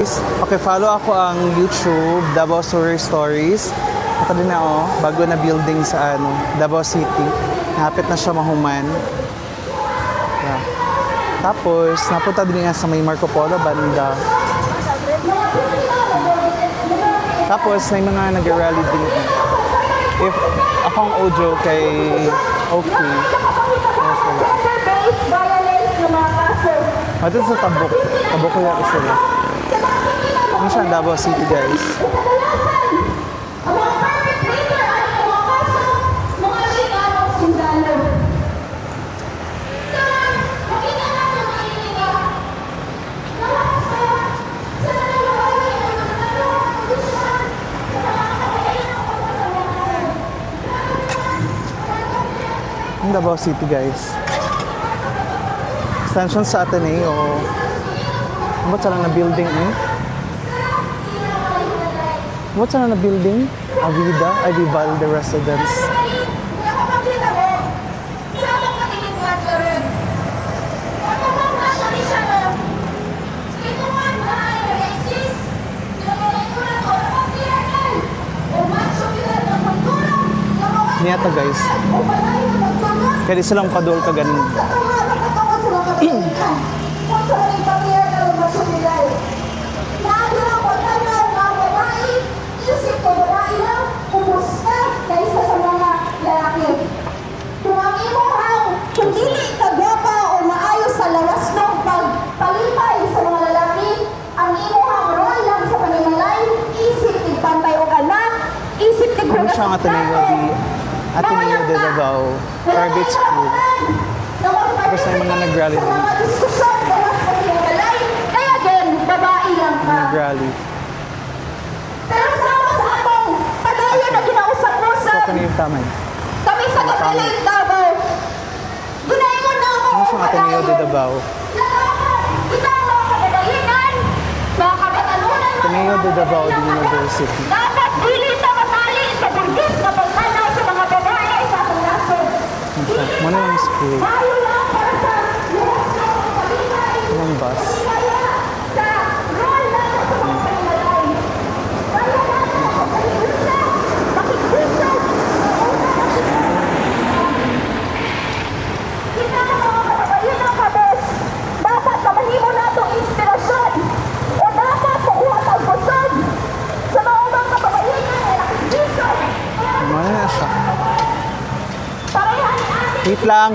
Follow ako ang YouTube, Davao Story Stories. Ito din na bago na building sa Davao City. Napit na siya mahuman. Yeah. Tapos, napunta din nga sa may Marco Polo banda. Tapos, may mga nag-rally din. If akong audio kay okay. Ito sa Tabok. Tabok ko lang sila. Ano siya ang Davao City, guys? Ang Davao City, guys. Extension sa Ateneo. Ano ba na building What's na building? Avida? Vivalde Residence. Niyata, guys. Kaya silang kadol ka ganin. Ano siya ang Ateneo de Davao Private School. Tapos may mga nag-rally din. Kaya din, babae lang ka. Nag-rally. Pero sama sa atong padayon na ginausap mo sa... So, kanina yung tamay. Kami sa Kapiling Davao. Gunaingon na ako. Ano siya ang Ateneo de Davao? Ito ang mga kabadalingan, mga kabatalunan. Ateneo de Davao University. Dapat dili sa matali sa burgis na pagkanaw sa mga babae sa atong nasod. Muna yung school. Tayo lang para sa luwas na kapalitan. Anong bus? Sa role na sa mga panimalay. Kaya natin ako sa iglesia, makikisa. Kita ang mga katabayin ng kabes. Dapat na mahimo na itong inspirasyon. O dapat makuha sa busog. Sa mga ubang katabayin na nakikisa. Ano na siya? Parehan ni ating Wait lang.